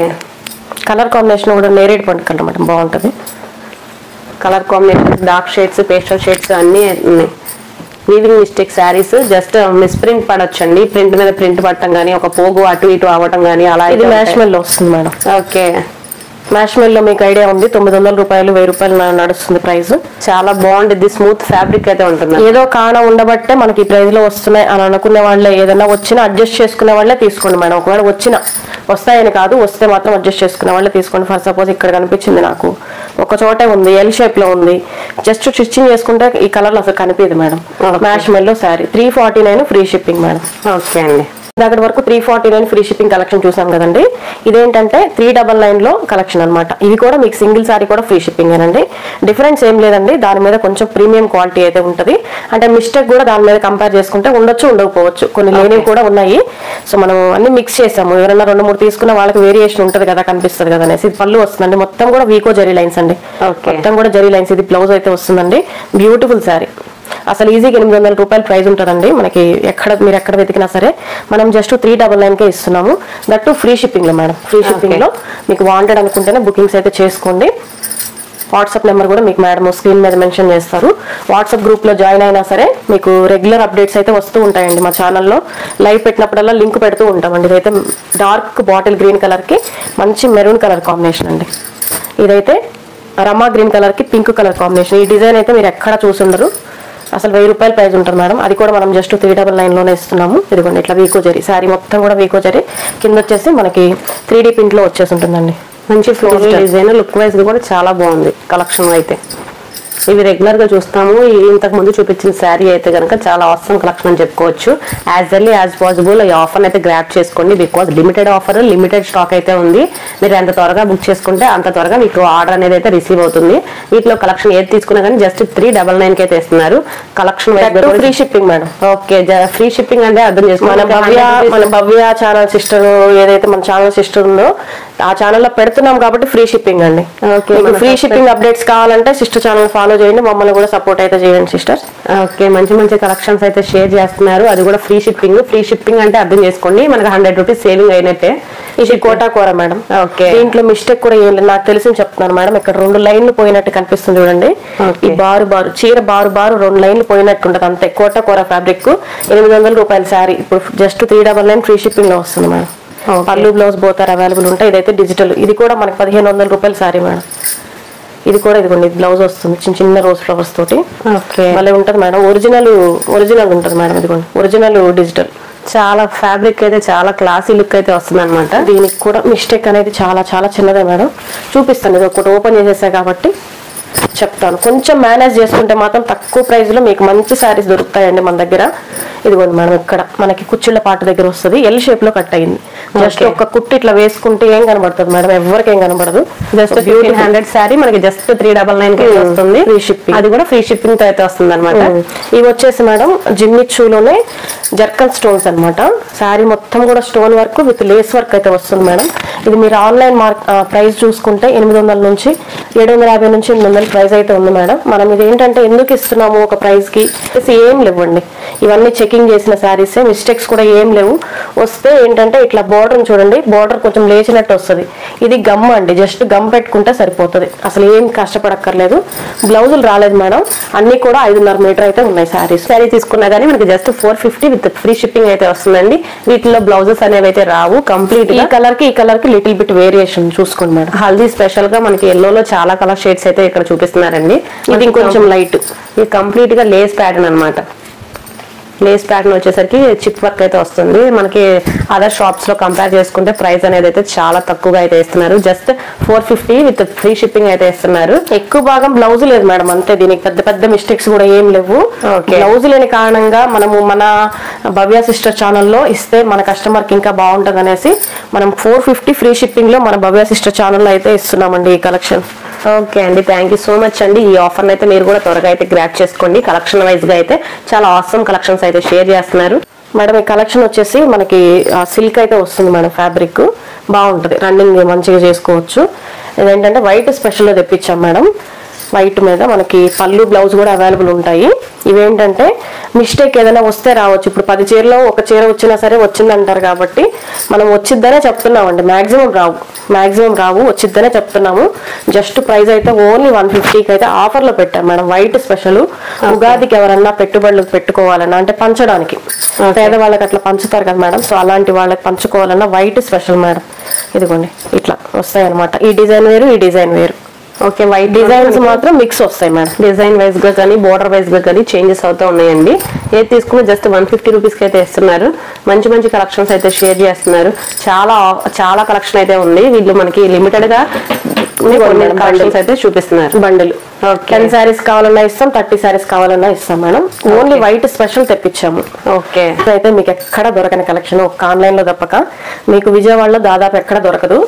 కలర్ కాంబినేషన్ కూడా నేరేడ్ పండు కలర్ మేడం, బాగుంటుంది. Colour combination dark shades, pastel shades అన్ని ఉన్నాయి. Weaving mistake saris, just misprint పడొచ్చండి. ప్రింట్ మీద ప్రింట్ పడటం కానీ, ఒక పోగు అటు ఇటు అవ్వటం కానీ అలా. ఇది మ్యాష్మెల్ లో వస్తుంది మేడం. ఓకే, మ్యాష్మెల్ లో మీకు ఐడియా ఉంది, 900 రూపాయలు 1000 రూపాయలు నడుస్తుంది ప్రైస్. చాలా బాగుంటుంది, స్మూత్ ఫ్యాబ్రిక్ అయితే ఉంటుంది. ఏదో కారణం ఉండబట్టే మనకి ఈ ప్రైస్ లో వస్తున్నాయి అని అనుకునే వాళ్ళే, ఏదైనా వచ్చినా అడ్జస్ట్ చేసుకునే వాళ్ళే తీసుకోండి మేడం. ఒకవేళ వస్తాయని కాదు, వస్తే మాత్రం అడ్జస్ట్ చేసుకునే వాళ్ళే తీసుకోండి. ఫర్ సపోజ్ ఇక్కడ కనిపించింది నాకు, ఒక చోటే ఉంది, ఎల్ షేప్ లో ఉంది, జస్ట్ స్టిచ్చింగ్ చేసుకుంటే ఈ కలర్ అసలు కనిపించదు మేడం. మ్యాష్మెల్ లో sari 349 free shipping madam. Okay అండి, అక్కడి వరకు 349 ఫ్రీ షిప్పింగ్ కలెక్షన్ చూసాం కదండి. ఇదేంటంటే 399 లో కలెక్షన్ అనమాట. ఇది కూడా మీకు సింగిల్ సారీ కూడా ఫ్రీ షిప్పింగ్ ఏనండి. డిఫరెన్స్ ఏం లేదండి, దాని మీద కొంచెం ప్రీమియం క్వాలిటీ అయితే ఉంటుంది. అంటే మిస్టేక్ కూడా దాని మీద కంపేర్ చేసుకుంటే ఉండొచ్చు, ఉండకపోవచ్చు, కొన్ని లేనివి కూడా ఉన్నాయి. సో మనం అన్ని మిక్స్ చేసాము. ఎవరైనా 2-3 తీసుకున్న వాళ్ళకి వేరియేషన్ ఉంటుంది కదా, కనిపిస్తుంది కదా అనేసి. ఇది పళ్ళు వస్తుందండి, మొత్తం కూడా వీకో జరీ లైన్స్ అండి, మొత్తం కూడా జరీ లైన్స్. ఇది బ్లౌజ్ అయితే వస్తుందండి. బ్యూటిఫుల్ శారీ, అసలు ఈజీగా 800 రూపాయల ప్రైస్ ఉంటుందండి మనకి. మీరు ఎక్కడ వెతికినా సరే మనం జస్ట్ 399కే ఇస్తున్నాము. దట్టు ఫ్రీ షిప్పింగ్ లో మేడం. ఫ్రీ షిప్పింగ్ లో మీకు వాంటెడ్ అనుకుంటేనే బుకింగ్స్ అయితే చేసుకోండి. వాట్సాప్ నెంబర్ కూడా మీకు మేడం స్క్రీన్ మీద మెన్షన్ చేస్తారు. వాట్సాప్ గ్రూప్ లో జాయిన్ అయినా సరే మీకు రెగ్యులర్ అప్డేట్స్ అయితే వస్తూ ఉంటాయండి. మా ఛానల్లో లైవ్ పెట్టినప్పుడల్లా లింక్ పెడుతూ ఉంటామండి. ఇదైతే డార్క్ బాటిల్ గ్రీన్ కలర్ కి మంచి మెరూన్ కలర్ కాంబినేషన్ అండి. ఇదైతే రమా గ్రీన్ కలర్ కి పింక్ కలర్ కాంబినేషన్. ఈ డిజైన్ అయితే మీరు ఎక్కడ చూసుండరు, అసలు 1000 రూపాయల ప్రైస్ ఉంటుంది మేడం. అది కూడా మనం జస్ట్ 399 లోనే ఇస్తున్నాము. ఇదిగోండి, ఇట్లా వీకో జరీ శారీ మొత్తం కూడా వీకో జరీ, కింద వచ్చేసి మనకి 3D ప్రింట్ లో వచ్చేసి ఉంటుందండి. మంచి ఫ్లోరల్ డిజైన్, లుక్ వైజ్ కూడా చాలా బాగుంది కలెక్షన్ అయితే. ఇవి రెగ్యులర్ గా చూస్తాము. ఇంతకు ముందు చూపించిన శారీ అయితే కనుక చాలా ఆసమ్ కలెక్షన్ అని చెప్పుకోవచ్చు. యాజ్ ఎర్లీ యాజ్ పాసిబుల్ ఈ ఆఫర్ అయితే గ్రాప్ చేసుకోండి. Because limited offer, limited stock అయితే ఉంది. మీరు ఎంత త్వరగా బుక్ చేసుకుంటే అంత త్వరగా మీకు ఆర్డర్ అనేది అయితే రిసీవ్ అవుతుంది. వీటిలో కలెక్షన్ ఏది తీసుకున్నా కానీ జస్ట్ 399 కి అయితే ఇస్తున్నారు. Collection free shipping madam. Okay, free shipping అంటే అర్థం చేసుకోండి. మన భవ్య ఛానల్ సిస్టర్, ఏదైతే మన ఛానల్ సిస్టర్ ఉందో ఆ ఛానల్లో పెడుతున్నాం కాబట్టి ఫ్రీ షిప్పింగ్ అండి. ఫ్రీ షిప్పింగ్ అప్డేట్స్ కావాలంటే సిస్టర్ ఛానల్ ఫాలో చేయండి, మమ్మల్ని కూడా సపోర్ట్ అయితే చేయండి సిస్టర్. ఓకే, మంచి కలెక్షన్స్ అయితే షేర్ చేస్తున్నారు. అది కూడా ఫ్రీ షిప్పింగ్. ఫ్రీ షిప్పింగ్ అంటే అర్థం చేసుకోండి, మనకి 100 రూపీస్ సేవింగ్ అయినట్టే. ఇది కోటా కూర మేడం. ఓకే, దీంట్లో మిస్టేక్ కూడా ఏం లేదు, నాకు తెలిసి చెప్తున్నాను మేడం. ఇక్కడ 2 లైన్లు పోయినట్టు కనిపిస్తుంది చూడండి. ఈ బారు చీర బారు 2 లైన్లు పోయినట్టు ఉంటుంది అంతే. కోటా కూర ఫ్యాబ్రిక్ 800 రూపాయల శారీ ఇప్పుడు జస్ట్ 399 ఫ్రీ షిప్పింగ్ లో వస్తుంది మేడం. పళ్ళు బ్లౌజ్ బోతారు అవైలబుల్ ఉంటాయి. ఇదైతే డిజిటల్, ఇది కూడా మనకి 1500 రూపాయల శారీ మేడం. ఇది కూడా ఇదిగోండి, బ్లౌజ్ వస్తుంది చిన్న రోజ్ ఫ్లవర్స్ తోటి. మళ్ళీ ఉంటుంది మేడం. ఒరిజినల్ ఉంటుంది మేడం. ఇదిగోండి, ఒరిజినల్ డిజిటల్. చాలా ఫ్యాబ్రిక్ అయితే చాలా క్లాసీ లుక్ అయితే వస్తుంది అనమాట. దీనికి కూడా మిస్టేక్ అనేది చాలా చిన్నదే మేడం. చూపిస్తాను, ఇది ఒకటి ఓపెన్ చేసేసా కాబట్టి చెప్తాను. కొంచెం మేనేజ్ చేసుకుంటే మాత్రం తక్కువ ప్రైస్ లో మీకు మంచి శారీస్ దొరుకుతాయండి మన దగ్గర. ఇదిగోండి మేడం, ఇక్కడ మనకి కుచ్చిళ్ళ పాట దగ్గర వస్తుంది, ఎల్ షేప్ లో కట్ అయింది. జస్ట్ ఒక కుట్టి ఇట్లా వేసుకుంటే ఏం కనబడుతుంది మేడం, ఎవరికి ఏం కనబడదు. జస్ట్ 1500 శారీ మనకి జస్ట్ 399 కి వస్తుంది. ఫ్రీ షిప్పింగ్, అది కూడా ఫ్రీ షిప్పింగ్ తో అయితే వస్తుంది అనమాట. ఇవి వచ్చేసి మేడం జిమ్మిచ్చులోనే జర్కన్ స్టోన్స్ అనమాట. శారీ మొత్తం కూడా stone work with lace work అయితే వస్తుంది మేడం. ఇది మీరు ఆన్లైన్ ప్రైస్ చూసుకుంటే 800 నుంచి 750 నుంచి 800 ప్రైస్ అయితే ఉంది మేడం. మనం ఇది ఏంటంటే ఎందుకు ఇస్తున్నాము ఒక ప్రైస్ కి, ఏం లేవండి, ఇవన్నీ చెకింగ్ చేసిన శారీస్, మిస్టేక్స్ కూడా ఏం లేవు. వస్తే ఏంటంటే ఇట్లా బోర్డర్ చూడండి, బోర్డర్ కొంచెం లేచినట్టు వస్తుంది. ఇది గమ్ అండి, జస్ట్ గమ్ పెట్టుకుంటే సరిపోతుంది, అసలు ఏం కష్టపడక్కర్లేదు. బ్లౌజులు రాలేదు మేడం, అన్ని కూడా 5.5 మీటర్ అయితే ఉన్నాయి శారీస్. శారీ తీసుకున్నా కానీ మనకి జస్ట్ 450 విత్ ఫ్రీ షిప్పింగ్ అయితే వస్తుందండి. వీటిలో బ్లౌజెస్ అనేవి అయితే రావు. కంప్లీట్ ఈ కలర్ కి లిటిల్ బిట్ వేరియేషన్ చూసుకోండి మేడం. హల్దీ స్పెషల్ గా మనకి ఎల్లోలో చాలా కలర్ షేడ్స్ అయితే ఇక్కడ చూపిస్తున్నారండి. ఇది ఇంకొంచెం లైట్, ఇది కంప్లీట్ గా లేస్ ప్యాటర్న్ అనమాట. లేస్ ప్యాటర్న్ వచ్చేసరికి చిప్ వర్క్ అయితే వస్తుంది. మనకి అదర్ షాప్స్ లో కంపేర్ చేసుకుంటే ప్రైస్ అనేది అయితే చాలా తక్కువగా అయితే ఇస్తున్నారు. జస్ట్ 450 విత్ ఫ్రీ షిప్పింగ్ అయితే ఇస్తున్నారు. ఎక్కువ భాగం బ్లౌజ్ లేదు మేడం, అంతే. దీనికి పెద్ద మిస్టేక్స్ కూడా ఏం లేవు. బ్లౌజ్ లేని కారణంగా మనము మన భవ్య సిస్టర్ ఛానల్లో ఇస్తే మన కస్టమర్ కి ఇంకా బాగుంటుంది అనేసి మనం 450 ఫ్రీ షిప్పింగ్ లో మన భవ్య సిస్టర్ ఛానల్లో అయితే ఇస్తున్నామండి ఈ కలెక్షన్. ఓకే అండి, థ్యాంక్ యూ సో మచ్ అండి. ఈ ఆఫర్ అయితే మీరు కూడా త్వరగా అయితే గ్రాప్ చేసుకోండి. కలెక్షన్ వైజ్ గా అయితే చాలా ఆసమ్ కలెక్షన్స్ అయితే షేర్ చేస్తున్నారు మేడం. ఈ కలెక్షన్ వచ్చేసి మనకి సిల్క్ అయితే వస్తుంది మేడం. ఫ్యాబ్రిక్ బాగుంటుంది, రన్నింగ్ మంచిగా చేసుకోవచ్చు. ఇదేంటంటే వైట్ స్పెషల్ లో తెప్పించాం మేడం. వైట్ మీద మనకి పళ్ళు బ్లౌజ్ కూడా అవైలబుల్ ఉంటాయి. ఇవేంటంటే మిస్టేక్ ఏదైనా వస్తే రావచ్చు. ఇప్పుడు 10 చీరలో ఒక చీర వచ్చినా సరే వచ్చిందంటారు కాబట్టి మనం వచ్చిద్దనే చెప్తున్నామండి. మ్యాక్సిమం రావు, వచ్చిద్దనే చెప్తున్నాము. జస్ట్ ప్రైస్ అయితే ఓన్లీ 150కి అయితే ఆఫర్లో పెట్టాం మేడం. వైట్ స్పెషల్ ఉగాదికి ఎవరన్నా పెట్టుబడులు పెట్టుకోవాలన్నా అంటే పంచడానికి పేదవాళ్ళకి అట్లా పంచుతారు కదా మేడం. సో అలాంటి వాళ్ళకి పంచుకోవాలన్నా వైట్ స్పెషల్ మేడం. ఇదిగోండి ఇట్లా వస్తాయి అనమాట. ఈ డిజైన్ వేరు, ఈ డిజైన్ వేరు. ఓకే, వైట్ డిజైన్స్ మాత్రం మిక్స్ వస్తాయి మేడం. డిజైన్ వైజ్ గా కానీ బోర్డర్ వైజ్ గా కానీ చేంజెస్ అవుతూ ఉన్నాయండి. ఏది తీసుకున్నా జస్ట్ 150 రూపీస్కి అయితే ఇస్తున్నారు. మంచి మంచి కలెక్షన్స్ అయితే షేర్ చేస్తున్నారు. చాలా కలెక్షన్ అయితే ఉంది. వీళ్ళు మనకి లిమిటెడ్ గా కలెక్షన్స్ అయితే చూపిస్తున్నారు. బండిల్ 10 సారీస్ కావాలన్నా ఇస్తాం, 30 సారీస్ కావాలన్నా ఇస్తాం మేడం. ఓన్లీ వైట్ స్పెషల్ తెప్పించాము. ఓకే, అయితే మీకు ఎక్కడ దొరకని కలెక్షన్, ఒక ఆన్లైన్ లో తప్పక మీకు విజయవాడలో దాదాపు ఎక్కడ దొరకదు.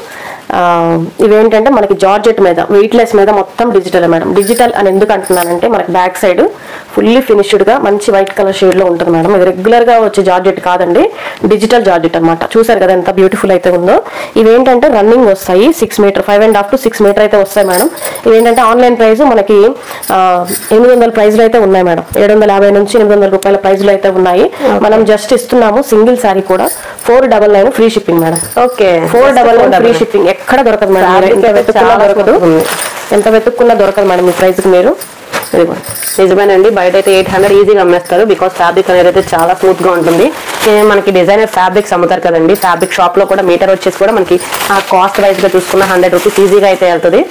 ఇవేంటంటే మనకి జార్జెట్ మీద వెయిట్లెస్ మీద మొత్తం డిజిటల్ మేడం. డిజిటల్ అని ఎందుకు అంటున్నానంటే మనకి బ్యాక్ సైడ్ ఫుల్లీ ఫినిష్డ్ గా మంచి వైట్ కలర్ షేడ్ లో ఉంటుంది మేడం. ఇది రెగ్యులర్ గా వచ్చే జార్జెట్ కాదండి, డిజిటల్ జార్జెట్ అనమాట. చూసారు కదా ఎంత బ్యూటిఫుల్ అయితే ఉందో. ఇవేంటంటే రన్నింగ్ వస్తాయి 6 మీటర్, 5.5 to 6 మీటర్ అయితే వస్తాయి మేడం. ఇవేంటంటే ఆన్లైన్ ప్రైస్ మనకి 800 ప్రైస్ లో అయితే ఉన్నాయి మేడం. 750 నుంచి 800 రూపాయల ప్రైస్ లో అయితే ఉన్నాయి. మనం జస్ట్ ఇస్తున్నాము సింగిల్ సారీ కూడా 499 free shipping madam. Okay, 499 free shipping. ఎక్కడ దొరకదు మేడం, ఎంత వెతుక్కున్నా దొరకదు మేడం ఈ ప్రైస్ కి. మీరు నిజమేనండి, బయట అయితే 800 ఈజీగా అమ్మేస్తారు. బికాస్ ఫ్యాబ్రిక్ అనేది అయితే చాలా స్మూత్ గా ఉంటుంది. మనకి డిజైనర్ ఫ్యాబ్రిక్స్ అమ్ముతారు కదండి, ఫ్యాబ్రిక్ షాప్ లో కూడా మీటర్ వచ్చేసి కూడా మనకి ఆ కాస్ట్ వైజ్ గా చూసుకున్న 100 రూపీస్ ఈజీగా అయితే వెళ్తుంది.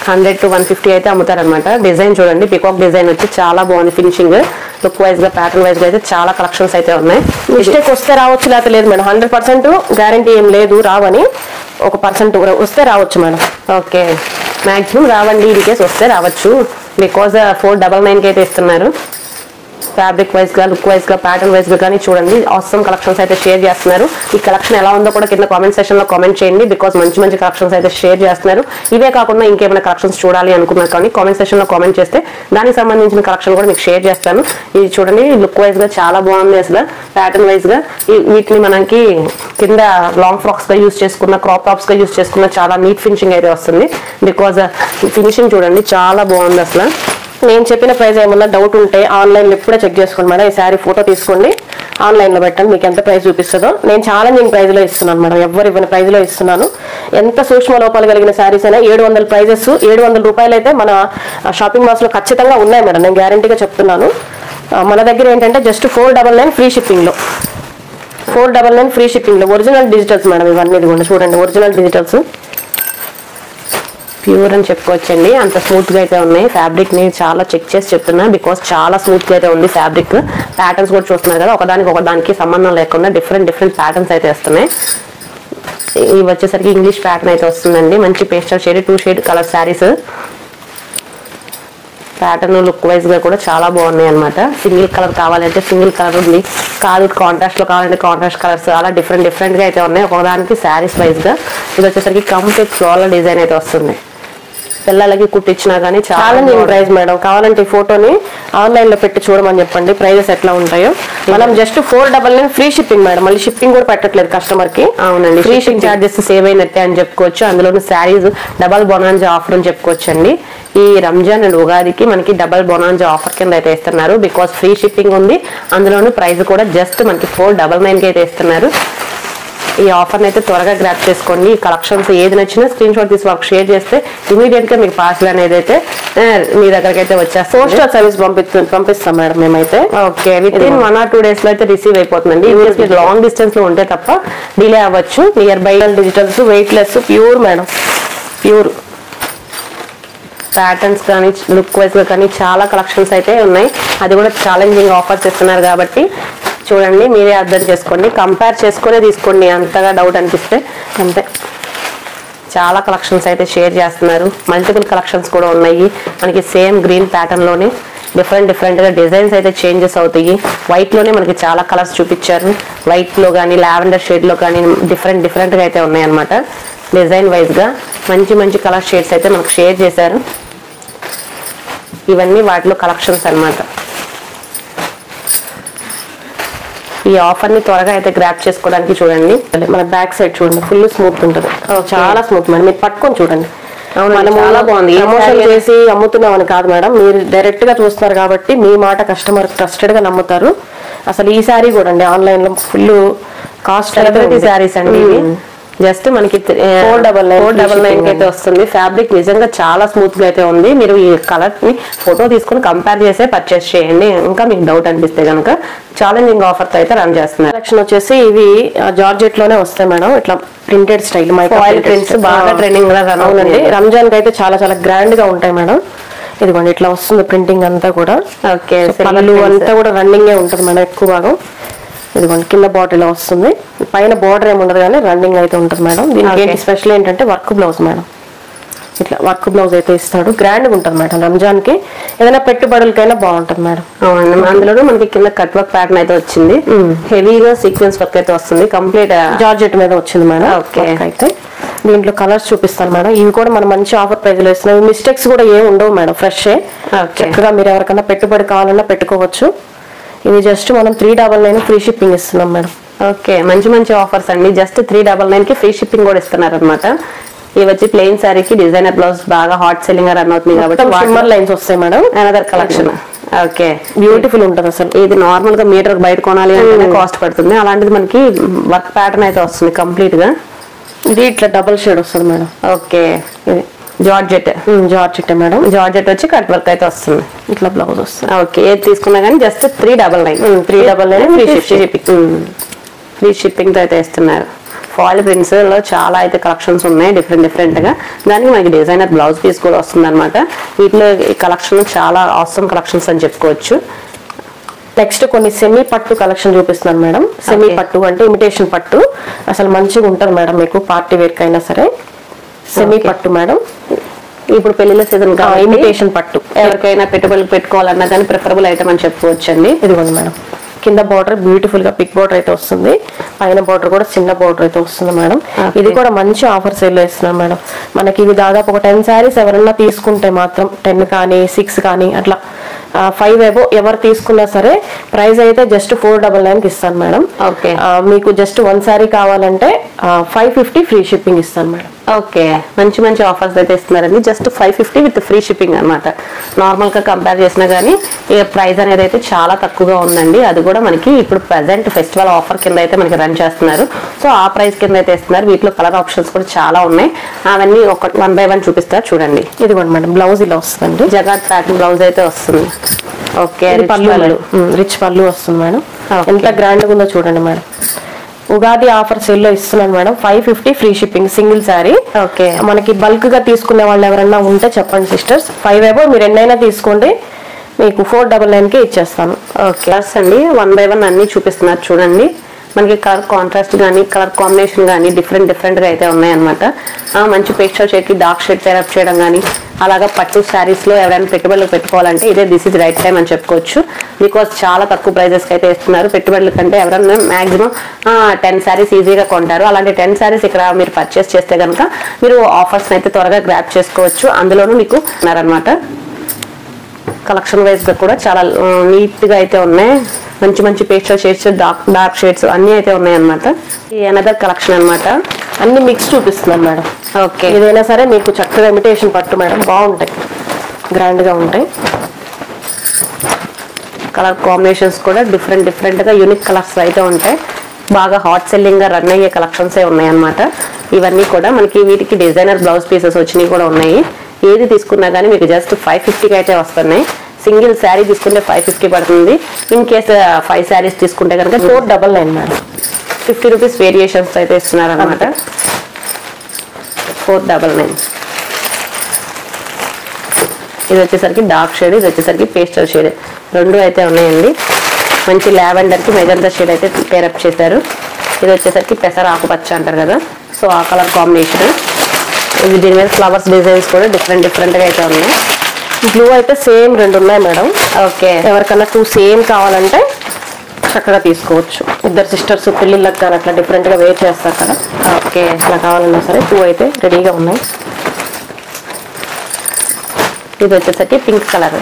100 to 150 అయితే అమ్ముతారనమాట. డిజైన్ చూడండి, పికాక్ డిజైన్ వచ్చి చాలా బాగుంది. ఫినిషింగ్ లుక్ వైజ్ గా ప్యాటర్న్ వైజ్ గా అయితే చాలా కలెక్షన్స్ అయితే ఉన్నాయి. మిస్టేక్ వస్తే రావచ్చు, లేకపోతే లేదు మేడం. 100% గ్యారంటీ ఏం లేదు రావని, 1% వస్తే రావచ్చు మేడం. ఓకే, మాక్సిమం రావండి, ఇన్ కేసు వస్తే రావచ్చు. బికాజ్ 499కి అయితే ఇస్తున్నారు. ఫ్యాబ్రిక్ వైజ్ గా, లుక్ వైజ్ గా, ప్యాటర్న్ వైజ్ గా కానీ చూడండి ఆసమ్ కలెక్షన్స్ అయితే షేర్ చేస్తున్నారు. ఈ కలెక్షన్ ఎలా ఉందో కూడా కింద కామెంట్ సెక్షన్ లో కామెంట్ చేయండి. బికాస్ మంచి మంచి కలెక్షన్స్ అయితే షేర్ చేస్తున్నారు. ఇవే కాకుండా ఇంకేమైనా కలెక్షన్స్ చూడాలి అనుకున్నారు కానీ కామెంట్ సెక్షన్ లో కామెంట్ చేస్తే దానికి సంబంధించిన కలెక్షన్ కూడా మీకు షేర్ చేస్తాను. ఇది చూడండి లుక్ వైజ్ గా చాలా బాగుంది. అసలు ప్యాటర్న్ వైజ్ గా వీటిని మనకి కింద లాంగ్ ఫ్రాక్స్ గా యూజ్ చేసుకున్న, క్రాప్ టాప్స్ గా యూజ్ చేసుకున్న చాలా నీట్ ఫినిషింగ్ అయితే వస్తుంది. బికాజ్ ఫినిషింగ్ చూడండి చాలా బాగుంది. అసలు నేను చెప్పిన ప్రైస్ ఏమన్నా డౌట్ ఉంటే ఆన్లైన్లో ఇప్పుడే చెక్ చేసుకోండి మేడం. ఈ శారీ ఫోటో తీసుకోండి, ఆన్లైన్లో పెట్టండి, మీకు ఎంత ప్రైస్ చూపిస్తుందో. నేను ఛాలెంజింగ్ ప్రైస్లో ఇస్తున్నాను మేడం, ఎవరు ఇవ్వని ప్రైస్లో ఇస్తున్నాను. ఎంత సూక్ష్మ లోపాలు కలిగిన శారీస్ అయినా 700 ప్రైజెస్, 700 రూపాయలు అయితే మన షాపింగ్ మాల్స్లో ఖచ్చితంగా ఉన్నాయి మేడం, నేను గ్యారంటీగా చెప్తున్నాను. మన దగ్గర ఏంటంటే జస్ట్ 499 ఫ్రీ షిప్పింగ్లో, 499 ఫ్రీ షిప్పింగ్లో ఒరిజినల్ డిజిటల్స్ మేడం. ఇవన్నీ ఇదిగోండి చూడండి, ఒరిజినల్ డిజిటల్స్ ప్యూర్ అని చెప్పుకోవచ్చండి. అంత స్మూత్ గా అయితే ఉన్నాయి. ఫ్యాబ్రిక్ ని చాలా చెక్ చేసి చెప్తున్నా, బికాస్ చాలా స్మూత్ గా అయితే ఉంది ఫ్యాబ్రిక్. ప్యాటర్న్స్ కూడా చూస్తున్నారు కదా, ఒకదానికి సంబంధం లేకుండా డిఫరెంట్ ప్యాటర్న్స్ అయితే వస్తున్నాయి. ఇవి వచ్చేసరికి ఇంగ్లీష్ ప్యాటర్న్ అయితే వస్తుందండి. మంచి pastel shade, 2 shade colour saris. Pattern look wise గా కూడా చాలా బాగున్నాయి అనమాట. సింగిల్ కలర్ కావాలంటే సింగిల్ కలర్ ఉంది, కాదు కాంట్రాస్ట్ లో కావాలంటే కాంట్రాస్ట్ కలర్స్, అలా డిఫరెంట్ గా అయితే ఉన్నాయి. ఒకదానికి శారీస్ వైజ్ గా. ఇది వచ్చేసరికి కంప్లీట్ ఫ్లోరల్ డిజైన్ అయితే వస్తుంది. పిల్లలకి కుట్టించినా కానీ చాలా ప్రైస్ మేడం. కావాలంటే ఈ ఫోటోని ఆన్లైన్ లో పెట్టి చూడమని చెప్పండి, ప్రైజెస్ ఎట్లా ఉంటాయో. మనం జస్ట్ 499 ఫ్రీ షిప్పింగ్ మేడం. మళ్ళీ షిప్పింగ్ కూడా పెట్టట్లేదు కస్టమర్ కి. అవునండి, ఫ్రీ షిప్పింగ్ చార్జెస్ సేవ్ అయినట్టే అని చెప్పుకోవచ్చు. అందులోని శారీస్ డబల్ బొనాంజా ఆఫర్ అని చెప్పుకోవచ్చు అండి. ఈ రంజాన్ అండ్ ఉగాదికి మనకి డబల్ బొనాంజా ఆఫర్ కింద అయితే ఇస్తున్నారు. బికాస్ ఫ్రీ షిప్పింగ్ ఉంది, అందులోని ప్రైస్ కూడా జస్ట్ మనకి 499కి అయితే ఇస్తున్నారు. ఈ ఆఫర్ని అయితే త్వరగా గ్రాప్ చేసుకోండి. ఈ కలెక్షన్స్ ఏది నచ్చినా స్క్రీన్ షాట్ తీసి వాళ్ళకి షేర్ చేస్తే ఇమీడియట్ గా మీకు పార్సల్ అనేది అయితే మీ దగ్గరకి అయితే వచ్చేస్తాం. పోస్టల్ సర్వీస్ పంపిస్తాం మేడం మేమైతే. Okay, with in 1 or 2 days లో అయితే రిసీవ్ అయిపోతుందండి. మీరు లాంగ్ డిస్టెన్స్ లో ఉంటే తప్ప డిలే అవ్వచ్చు. Near by digitals weightless pure madam, pure patterns కానీ లుక్ వైజ్ గా కానీ చాలా కలెక్షన్స్ అయితే ఉన్నాయి. అది కూడా ఛాలెంజింగ్ ఆఫర్స్ ఇస్తున్నారు కాబట్టి చూడండి, మీరే అర్థం చేసుకోండి, కంపేర్ చేసుకునే తీసుకోండి. అంతగా డౌట్ అనిపిస్తే అంతే. చాలా కలెక్షన్స్ అయితే షేర్ చేస్తున్నారు. మల్టిపుల్ కలెక్షన్స్ కూడా ఉన్నాయి. మనకి సేమ్ గ్రీన్ ప్యాటర్న్ లోనే డిఫరెంట్ గా డిజైన్స్ అయితే చేంజెస్ అవుతాయి. వైట్ లోనే మనకి చాలా కలర్స్ చూపించారు. వైట్ లో కానీ లావెండర్ షేడ్ లో కానీ డిఫరెంట్ గా అయితే ఉన్నాయి అనమాట. డిజైన్ వైజ్ గా మంచి కలర్ షేడ్స్ అయితే మనకు షేర్ చేశారు. ఇవన్నీ వాటిలో కలెక్షన్స్ అన్నమాట. ఈ ఆఫర్ ని త్వరగా అయితే గ్రాప్ చేసుకోవడానికి చూడండి. మన బ్యాక్ సైడ్ చూడండి, ఫుల్ స్మూత్ ఉంటుంది, చాలా స్మూత్ మేడం. మీరు పట్టుకొని చూడండి, మనము చాలా బాగుంది. ప్రమోషన్ చేసి అమ్ముతున్నామని కాదు మేడం, మీరు డైరెక్ట్ గా చూస్తున్నారు కాబట్టి మీ మాట కస్టమర్ ట్రస్టెడ్ గా నమ్ముతారు. అసలు ఈ సారీ కూడా అండి ఆన్లైన్ లో ఫుల్ కాస్ట్ శారీస్ అండి. జస్ట్ మనకి 499 అయితే వస్తుంది. ఫ్యాబ్రిక్ నిజంగా చాలా స్మూత్ గా అయితే ఉంది. మీరు ఈ కలర్ ని ఫోటో తీసుకుని కంపేర్ చేసే పర్చేస్ చేయండి. ఇంకా మీకు డౌట్ అనిపిస్తే కనుక ఛాలెంజింగ్ ఆఫర్ తో అయితే రన్ చేస్తున్నారు. కలెక్షన్ వచ్చేసి ఇవి జార్జెట్ లోనే వస్తాయి మేడం, ఇట్లా ప్రింటెడ్ స్టైల్ ఫాయిల్ ప్రింట్స్ బాగా ట్రెండింగ్ గా రన్ అవునండి. రంజాన్ కి అయితే చాలా చాలా గ్రాండ్ గా ఉంటాయి మేడం. ఇదిగోండి ఇట్లా వస్తుంది ప్రింటింగ్ అంతా కూడా. ఓకే, పళ్ళు అంతా కూడా రన్నింగ్ ఉంటుంది మేడం ఎక్కువ భాగం. ఇదిగోండి కింద బాటిల్ వస్తుంది, పైన బార్డర్ ఏమి ఉండదు కానీ రన్నింగ్ అయితే ఉంటుంది మేడం. దీనికి ఏంటి స్పెషల్ ఏంటంటే వర్క్ బ్లౌజ్ మేడం. ఇట్లా వర్క్ బ్లౌజ్ అయితే ఇస్తాడు, గ్రాండ్ గా ఉంటుంది మేడం. రంజాన్ కి ఏదైనా పెట్టుబడులకైనా బాగుంటుంది మేడం. అవునండి, అందులో మనకి కింద కట్ వర్క్ ప్యాటర్న్ అయితే వచ్చింది. హెవీగా సీక్వెన్స్ వర్క్ అయితే వస్తుంది, కంప్లీట్ జార్జెట్ మీద వచ్చింది మేడం. ఓకే, అయితే దీంట్లో కలర్స్ చూపిస్తాను మేడం. ఇవి కూడా మనం మంచి ఆఫర్ ప్రైస్ లో ఇస్తున్నాం. మిస్టేక్స్ కూడా ఏమి ఉండవు మేడం, ఫ్రెష్ చక్కగా మీరు ఎవరికైనా పెట్టుబడి కావాలన్నా పెట్టుకోవచ్చు. ఇది జస్ట్ మనం 399 ఫ్రీ షిప్పింగ్ ఇస్తున్నాం మేడం. ఓకే, మంచి మంచి ఆఫర్స్ అండి. జస్ట్ 399 కి ఫ్రీ షిప్పింగ్ కూడా ఇస్తున్నారు అనమాట. ఇవి వచ్చి ప్లెయిన్ సారీకి డిజైనర్ బ్లౌజ్ బాగా హాట్ సెల్లింగ్ రన్ అవుతుంది కాబట్టి షిమ్మర్ లైన్స్ వస్తాయి madam. Another collection. Okay, beautiful ఉంటుంది అసలు. ఇది నార్మల్ గా మీటర్ బయట కొనాలి అంటే కాస్ట్ పడుతుంది, అలాంటిది మనకి వర్క్ ప్యాటర్న్ అయితే వస్తుంది కంప్లీట్ గా. ఇది ఇట్లా డబుల్ షేడ్ వస్తుంది madam. Okay, georgette madam. Georgette వచ్చి కట్ వర్క్ అయితే వస్తుంది, ఇట్లా బ్లౌజ్ వస్తుంది. ఓకే, ఏది తీసుకున్నా కానీ జస్ట్ 399 ఫ్రీ షిప్పింగ్ తో అయితే ఇస్తున్నారు. ఫాయిల్ ప్రింట్స్ లో చాలా అయితే కలెక్షన్స్ ఉన్నాయి డిఫరెంట్ గా. దానికి మనకి డిజైనర్ బ్లౌజ్ పీస్ కూడా వస్తుంది అనమాట. వీటిలో ఈ కలెక్షన్ చాలా ఆసమ్ కలెక్షన్స్ అని చెప్పుకోవచ్చు. నెక్స్ట్ కొన్ని సెమీ పట్టు కలెక్షన్ చూపిస్తున్నాను మేడం. సెమీ పట్టు అంటే ఇమిటేషన్ పట్టు, అసలు మంచిగా ఉంటుంది మేడం. మీకు పార్టీ వేర్ కైనా సరే సెమీ పట్టు మేడం. ఇప్పుడు పెళ్లిళ్ళ సీజన్ ఇమిటేషన్ పట్టు ఎవరికైనా పెట్టుబడులు పెట్టుకోవాలన్నా కానీ ప్రిఫరబుల్ ఐటమ్ అని చెప్పుకోవచ్చు అండి. ఇదిగోండి మేడం, కింద బార్డర్ బ్యూటిఫుల్ గా పిక్ బార్డర్ అయితే వస్తుంది, పైన బార్డర్ కూడా చిన్న బార్డర్ అయితే వస్తుంది మేడం. ఇది కూడా మంచి ఆఫర్ సేల్ లో ఇస్తున్నాం మేడం. మనకి ఇవి దాదాపు ఒక 10 శారీస్ ఎవరన్నా తీసుకుంటే మాత్రం 10 కానీ 6 కానీ అట్లా 5 ఏవో ఎవరు తీసుకున్నా సరే ప్రైస్ అయితే జస్ట్ 499 ఇస్తాను మేడం. ఓకే, మీకు జస్ట్ 1 శారీ కావాలంటే 550 ఫ్రీ షిప్పింగ్ ఇస్తాను మేడం. ఓకే, మంచి మంచి ఆఫర్స్ అయితే ఇస్తున్నారండి. జస్ట్ 550 విత్ ఫ్రీ షిప్పింగ్ అనమాట. నార్మల్ గా కంపేర్ చేసినా కానీ ఈ ప్రైస్ అనేది అయితే చాలా తక్కువగా ఉందండి. అది కూడా మనకి ఇప్పుడు ప్రెసెంట్ ఫెస్టివల్ ఆఫర్ కింద అయితే మనకి రన్ చేస్తున్నారు. సో ఆ ప్రైస్ కింద అయితే ఇస్తున్నారు. వీటిలో కలర్ ఆప్షన్స్ కూడా చాలా ఉన్నాయి, అవన్నీ ఒక 1 by 1 చూపిస్తారు చూడండి. ఇదిగోండి మేడం, బ్లౌజ్ ఇలా వస్తుంది, జగాట్ ప్యాటర్న్ బ్లౌజ్ అయితే వస్తుంది. ఓకే, రిచ్ పళ్ళు వస్తుంది మేడం. ఎంత గ్రాండ్ గా ఉందో చూడండి మేడం. ఉగాది ఆఫర్ సేల్ లో ఇస్తున్నాను madam. 550 free shipping single sari. Okay, మనకి బల్క్ గా తీసుకునే వాళ్ళు ఎవరైనా ఉంటే చెప్పండి సిస్టర్స్. 5 ఏవో మీరు ఎన్నైనా తీసుకోండి, మీకు 499 కి ఇచ్చేస్తాను. ఓకే అండి, 1 by 1 అన్ని చూపిస్తున్నారు చూడండి. మనకి కలర్ కాంట్రాస్ట్ కానీ కలర్ కాంబినేషన్ కానీ డిఫరెంట్ గా అయితే ఉన్నాయన్నమాట. మంచి పేస్టల్ షేడ్ కి డార్క్ షేడ్ పేరప్ చేయడం కానీ అలాగా పట్టు శారీస్ లో ఎవరైనా పెట్టుబడులు పెట్టుకోవాలంటే ఇదే దిస్ ఇస్ రైట్ టైం అని చెప్పుకోవచ్చు. బికాస్ చాలా తక్కువ ప్రైజెస్ కి అయితే ఇస్తున్నారు. పెట్టుబడుల కంటే ఎవరైనా మాక్సిమం 10 శారీస్ ఈజీగా కొంటారు. అలాంటి 10 శారీస్ ఇక్కడ మీరు పర్చేస్ చేస్తే కనుక మీరు ఆఫర్స్ అయితే త్వరగా గ్రాప్ చేసుకోవచ్చు. అందులోనూ మీకు ఉన్నారనమాట. కలెక్షన్ వైజ్ గా కూడా చాలా నీట్ గా అయితే ఉన్నాయి. మంచి పేస్టల్ షేడ్స్ డార్క్ షేడ్స్ అన్ని అయితే ఉన్నాయి అనమాట. ఈ అనదర్ కలెక్షన్ అనమాట. అన్ని మిక్స్ చూపిస్తున్నాను మేడం. ఓకే, ఏదైనా సరే మీకు చక్కగా ఇమిటేషన్ పట్టు మేడం, బాగుంటాయి, గ్రాండ్ గా ఉంటాయి. కలర్ కాంబినేషన్స్ కూడా డిఫరెంట్ గా యూనిక్ కలర్స్ అయితే ఉంటాయి. బాగా హాట్ సెల్లింగ్ గా రన్ అయ్యే కలెక్షన్స్ ఉన్నాయి అనమాట. ఇవన్నీ కూడా మనకి వీటికి డిజైనర్ బ్లౌజ్ పీసెస్ వచ్చినవి కూడా ఉన్నాయి. ఏది తీసుకున్నా కానీ మీకు జస్ట్ 550కి అయితే వస్తున్నాయి. సింగిల్ శారీ తీసుకుంటే 550 పడుతుంది. ఇన్ కేస్ 5 శారీస్ తీసుకుంటే కనుక 499 మేడం. 50 రూపీస్ వేరియేషన్స్ అయితే ఇస్తున్నారు అనమాట. 499. ఇది వచ్చేసరికి డార్క్ షేడ్, ఇది వచ్చేసరికి పేస్టల్ షేడ్, రెండు అయితే ఉన్నాయండి. మంచి లావెండర్ కి మెజంతా షేడ్ అయితే పేరప్ చేశారు. ఇది వచ్చేసరికి పెసర ఆకుపచ్చ అంటారు కదా, సో ఆ కలర్ కాంబినేషన్. ఇది దీని మీద ఫ్లవర్స్ డిజైన్స్ కూడా డిఫరెంట్ గా అయితే ఉన్నాయి. బ్లూ అయితే సేమ్ 2 ఉన్నాయి మేడం. ఓకే, ఎవరికన్నా 2 సేమ్ కావాలంటే చక్కగా తీసుకోవచ్చు. ఇద్దరు సిస్టర్స్ పెళ్లిళ్ళకి కానీ అట్లా డిఫరెంట్ గా వేర్ చేస్తారు కదా, ఓకే, అట్లా కావాలన్నా సరే 2 అయితే రెడీగా ఉన్నాయి. ఇది వచ్చేసరికి pink colour.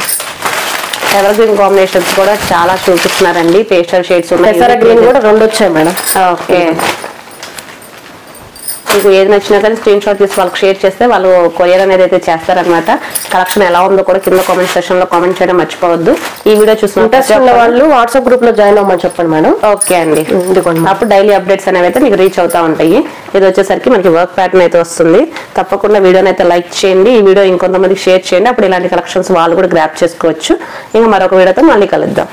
Ever green combinations కూడా చాలా చూపిస్తున్నారండి. పేస్టల్ షేడ్స్ ఉన్నాయి. పెసర గ్రీన్ కూడా 2 వచ్చాయి మేడం. ఓకే, మీకు ఏది నచ్చినా కానీ స్క్రీన్ షాట్ తీసి వాళ్ళకి షేర్ చేస్తే వాళ్ళు కొరియర్ అనేది అయితే చేస్తారనమాట. కలెక్షన్ ఎలా ఉందో కూడా కింద కామెంట్ సెక్షన్ లో కామెంట్ చేయడం మర్చిపోవద్దు. ఈ వీడియో ఇంట్రెస్ట్ ఉన్న వాళ్ళు వాట్సాప్ గ్రూప్ లో జాయిన్ అవ్వమని చెప్పండి మేడం. ఓకే అండి, అప్పుడు డైలీ అప్డేట్స్ అనేవి అయితే మీకు రీచ్ అవుతా ఉంటాయి. ఇది వచ్చేసరికి మనకి వర్క్ ప్యాటర్న్ అయితే వస్తుంది. తప్పకుండా వీడియోని అయితే లైక్ చేయండి, ఈ వీడియో ఇంకొంతమందికి షేర్ చేయండి. అప్పుడు ఇలాంటి కలెక్షన్స్ వాళ్ళు కూడా గ్రాప్ చేసుకోవచ్చు. ఇంకా మరొక వీడియోతో మళ్ళీ కలుద్దాం.